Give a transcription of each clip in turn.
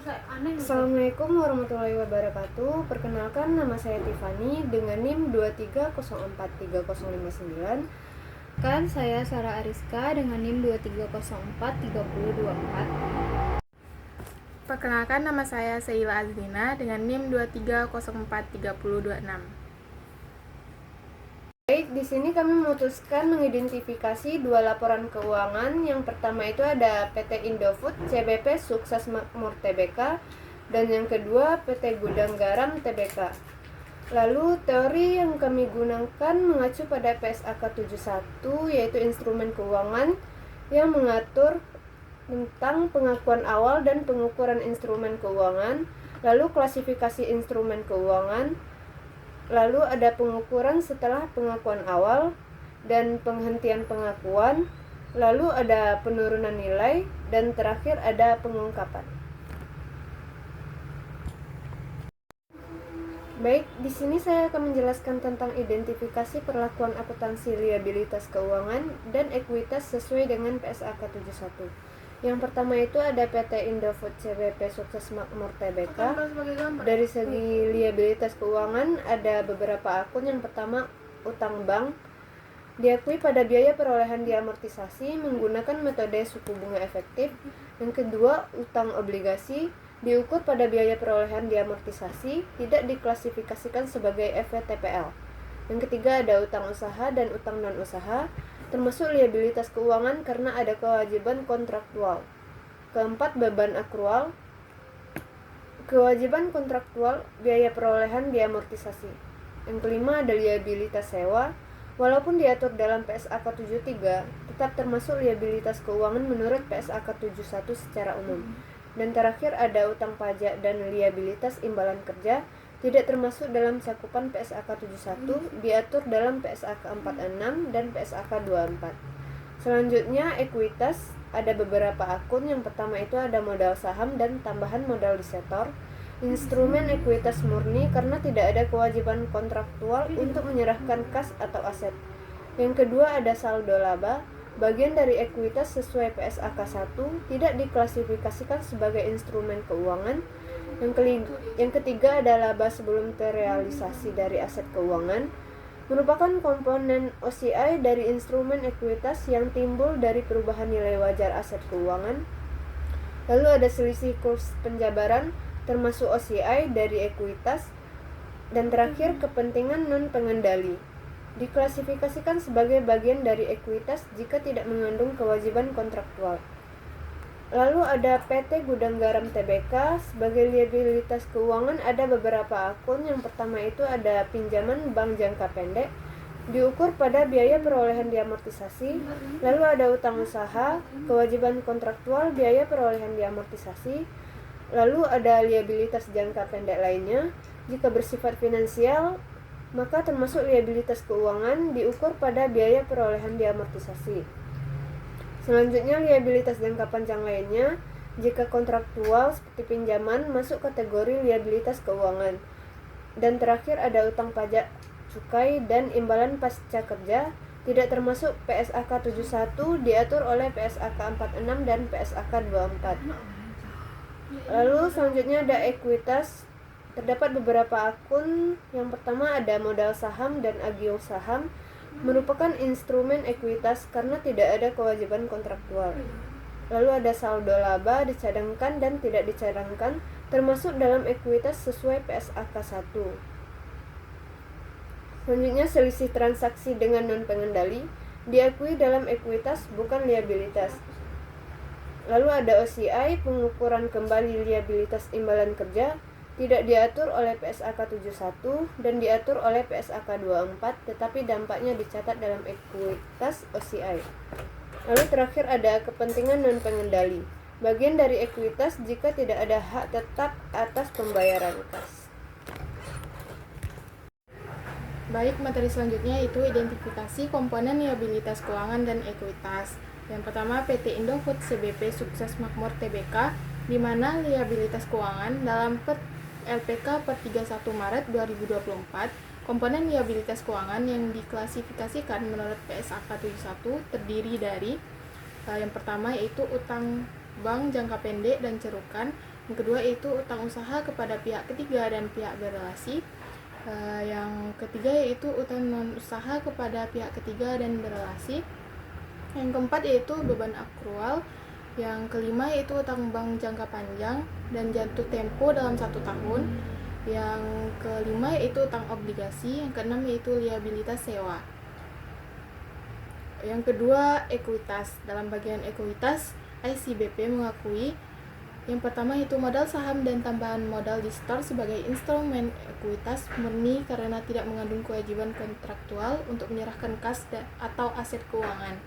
Assalamualaikum warahmatullahi wabarakatuh. Perkenalkan, nama saya Tiffany dengan NIM 2304359. Kan saya Sarah Ariska dengan NIM 23043024. Perkenalkan, nama saya Sheila Azlina dengan NIM 23043026. Baik, di sini kami memutuskan mengidentifikasi dua laporan keuangan. Yang pertama itu ada PT Indofood CBP Sukses Makmur Tbk, dan yang kedua PT Gudang Garam Tbk. Lalu teori yang kami gunakan mengacu pada PSAK 71, yaitu instrumen keuangan yang mengatur tentang pengakuan awal dan pengukuran instrumen keuangan, lalu klasifikasi instrumen keuangan, lalu ada pengukuran setelah pengakuan awal dan penghentian pengakuan, lalu ada penurunan nilai, dan terakhir ada pengungkapan. Baik, di sini saya akan menjelaskan tentang identifikasi perlakuan akuntansi liabilitas keuangan dan ekuitas sesuai dengan PSAK 71. Yang pertama itu ada PT Indofood CBP Sukses Makmur Tbk. Dari segi liabilitas keuangan ada beberapa akun. Yang pertama, utang bank. Diakui pada biaya perolehan diamortisasi menggunakan metode suku bunga efektif. Yang kedua, utang obligasi. Diukur pada biaya perolehan diamortisasi, tidak diklasifikasikan sebagai FVTPL. Yang ketiga ada utang usaha dan utang non-usaha, termasuk liabilitas keuangan karena ada kewajiban kontraktual. Keempat, beban akrual. Kewajiban kontraktual, biaya perolehan diamortisasi. Yang kelima ada liabilitas sewa. Walaupun diatur dalam PSAK 73, tetap termasuk liabilitas keuangan menurut PSAK 71 secara umum. Dan terakhir ada utang pajak dan liabilitas imbalan kerja, tidak termasuk dalam cakupan PSAK 71, diatur dalam PSAK 46 dan PSAK 24. Selanjutnya ekuitas, ada beberapa akun. Yang pertama itu ada modal saham dan tambahan modal di setor. Instrumen ekuitas murni karena tidak ada kewajiban kontraktual untuk menyerahkan kas atau aset. Yang kedua ada saldo laba. Bagian dari ekuitas sesuai PSAK 1 tidak diklasifikasikan sebagai instrumen keuangan. Yang ketiga ada laba sebelum terrealisasi dari aset keuangan, merupakan komponen OCI dari instrumen ekuitas yang timbul dari perubahan nilai wajar aset keuangan. Lalu ada selisih kurs penjabaran termasuk OCI dari ekuitas. Dan terakhir kepentingan non-pengendali, diklasifikasikan sebagai bagian dari ekuitas jika tidak mengandung kewajiban kontraktual. Lalu ada PT Gudang Garam Tbk. Sebagai liabilitas keuangan ada beberapa akun. Yang pertama itu ada pinjaman bank jangka pendek, diukur pada biaya perolehan diamortisasi. Lalu ada utang usaha, kewajiban kontraktual, biaya perolehan diamortisasi. Lalu ada liabilitas jangka pendek lainnya, jika bersifat finansial maka termasuk liabilitas keuangan, diukur pada biaya perolehan diamortisasi. Selanjutnya liabilitas jangka panjang lainnya, jika kontraktual seperti pinjaman, masuk kategori liabilitas keuangan. Dan terakhir ada utang pajak, cukai, dan imbalan pasca kerja, tidak termasuk PSAK 71, diatur oleh PSAK 46 dan PSAK 24. Lalu selanjutnya ada ekuitas. Terdapat beberapa akun. Yang pertama ada modal saham dan agio saham, merupakan instrumen ekuitas karena tidak ada kewajiban kontraktual. Lalu ada saldo laba, dicadangkan dan tidak dicadangkan, termasuk dalam ekuitas sesuai PSAK 1. Selanjutnya selisih transaksi dengan non-pengendali, diakui dalam ekuitas bukan liabilitas. Lalu ada OCI, pengukuran kembali liabilitas imbalan kerja, tidak diatur oleh PSAK 71 dan diatur oleh PSAK 24, tetapi dampaknya dicatat dalam ekuitas OCI. Lalu terakhir ada kepentingan non-pengendali, bagian dari ekuitas jika tidak ada hak tetap atas pembayaran kas. Baik, materi selanjutnya itu identifikasi komponen liabilitas keuangan dan ekuitas. Yang pertama PT Indofood CBP Sukses Makmur Tbk, di mana liabilitas keuangan dalam LPK per 31 Maret 2024, komponen liabilitas keuangan yang diklasifikasikan menurut PSAK 71 terdiri dari yang pertama yaitu utang bank jangka pendek dan cerukan Yang kedua yaitu utang usaha kepada pihak ketiga dan pihak berelasi. Yang ketiga yaitu utang non usaha kepada pihak ketiga dan berelasi. Yang keempat yaitu beban akrual. Yang kelima yaitu utang bank jangka panjang dan jatuh tempo dalam 1 tahun. Yang kelima yaitu utang obligasi. Yang keenam yaitu liabilitas sewa. Yang kedua, ekuitas. Dalam bagian ekuitas, ICBP mengakui yang pertama itu modal saham dan tambahan modal di store sebagai instrumen ekuitas murni karena tidak mengandung kewajiban kontraktual untuk menyerahkan kas atau aset keuangan.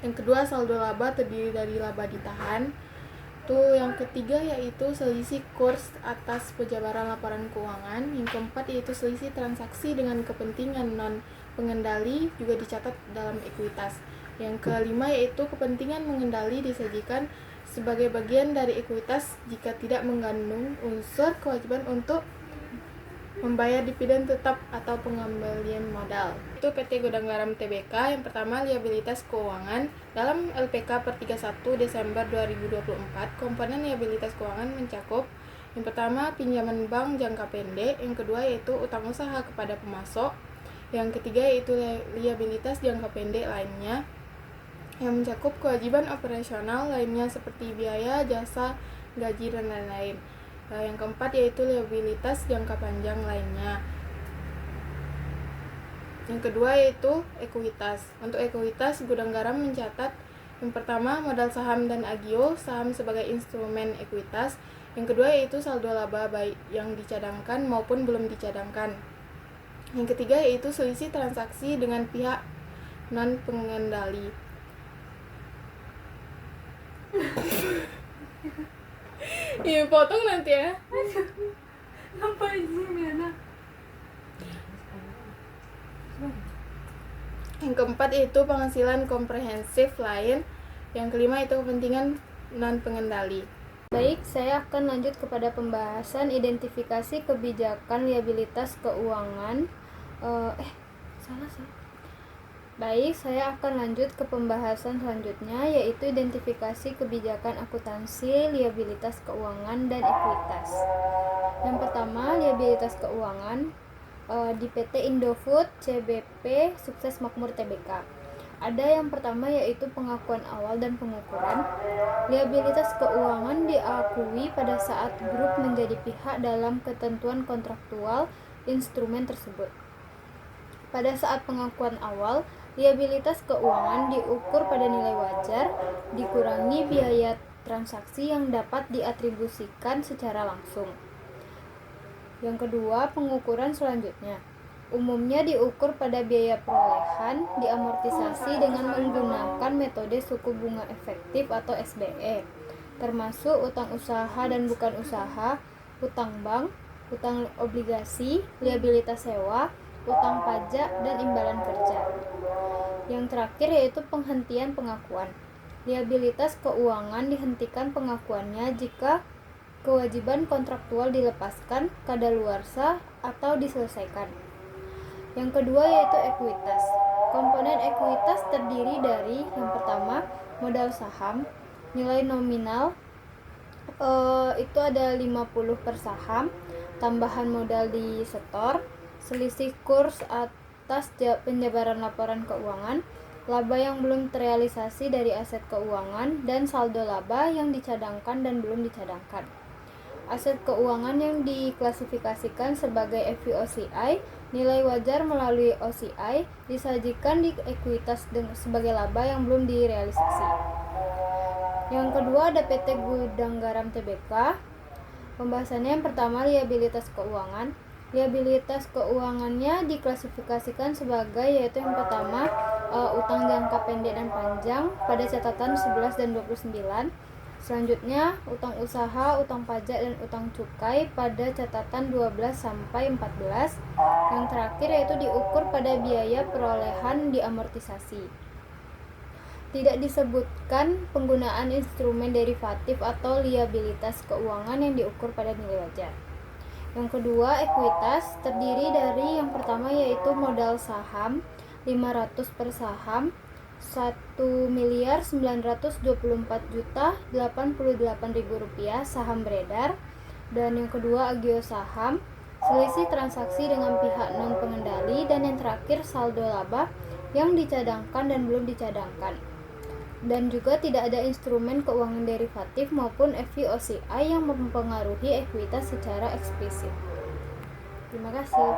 Yang kedua, saldo laba terdiri dari laba ditahan. Yang ketiga yaitu selisih kurs atas penjabaran laporan keuangan. Yang keempat yaitu selisih transaksi dengan kepentingan non pengendali juga dicatat dalam ekuitas. Yang kelima yaitu kepentingan mengendali disajikan sebagai bagian dari ekuitas jika tidak mengandung unsur kewajiban untuk membayar dividen tetap atau pengembalian modal. Itu PT Gudang Garam Tbk. Yang pertama, liabilitas keuangan. Dalam LPK per 31 Desember 2024, komponen liabilitas keuangan mencakup yang pertama, pinjaman bank jangka pendek. Yang kedua yaitu utang usaha kepada pemasok. Yang ketiga yaitu liabilitas jangka pendek lainnya yang mencakup kewajiban operasional lainnya seperti biaya, jasa, gaji, dan lain-lain. Yang keempat yaitu liabilitas jangka panjang lainnya. Yang kedua yaitu ekuitas. Untuk ekuitas, Gudang Garam mencatat yang pertama modal saham dan agio, saham sebagai instrumen ekuitas. Yang kedua yaitu saldo laba baik yang dicadangkan maupun belum dicadangkan. Yang ketiga yaitu selisih transaksi dengan pihak non pengendali. Iya, potong nanti ya. Ngapain sih Miana? Yang keempat yaitu penghasilan komprehensif lain. Yang kelima itu kepentingan non pengendali. Baik, saya akan lanjut kepada pembahasan identifikasi kebijakan liabilitas keuangan. Salah. Baik, saya akan lanjut ke pembahasan selanjutnya, yaitu identifikasi kebijakan akuntansi, liabilitas keuangan, dan ekuitas. Yang pertama, liabilitas keuangan di PT Indofood CBP Sukses Makmur Tbk. Ada yang pertama yaitu pengakuan awal dan pengukuran. Liabilitas keuangan diakui pada saat grup menjadi pihak dalam ketentuan kontraktual instrumen tersebut. Pada saat pengakuan awal, liabilitas keuangan diukur pada nilai wajar, dikurangi biaya transaksi yang dapat diatribusikan secara langsung. Yang kedua, pengukuran selanjutnya. Umumnya diukur pada biaya perolehan, diamortisasi dengan menggunakan metode suku bunga efektif atau SBE, termasuk utang usaha dan bukan usaha, utang bank, utang obligasi, liabilitas sewa, utang pajak, dan imbalan kerja. Yang terakhir yaitu penghentian pengakuan. Liabilitas keuangan dihentikan pengakuannya jika kewajiban kontraktual dilepaskan, kadaluarsa, atau diselesaikan. Yang kedua yaitu ekuitas. Komponen ekuitas terdiri dari yang pertama modal saham, nilai nominal itu ada 50 per saham, tambahan modal di setor, selisih kurs atas penjabaran laporan keuangan, laba yang belum terrealisasi dari aset keuangan, dan saldo laba yang dicadangkan dan belum dicadangkan. Aset keuangan yang diklasifikasikan sebagai FVOCI, nilai wajar melalui OCI, disajikan di ekuitas sebagai laba yang belum direalisasi. Yang kedua ada PT Gudang Garam Tbk. Pembahasannya yang pertama liabilitas keuangan. Liabilitas keuangannya diklasifikasikan sebagai yaitu yang pertama utang jangka pendek dan panjang pada catatan 11 dan 29. Selanjutnya utang usaha, utang pajak, dan utang cukai pada catatan 12 sampai 14. Yang terakhir yaitu diukur pada biaya perolehan diamortisasi. Tidak disebutkan penggunaan instrumen derivatif atau liabilitas keuangan yang diukur pada nilai wajar. Yang kedua, ekuitas terdiri dari yang pertama yaitu modal saham 500 per saham, Rp1.924.088.000 saham beredar, dan yang kedua agio saham, selisih transaksi dengan pihak non pengendali, dan yang terakhir saldo laba yang dicadangkan dan belum dicadangkan. Dan juga tidak ada instrumen keuangan derivatif maupun FVOCI yang mempengaruhi ekuitas secara eksplisit. Terima kasih.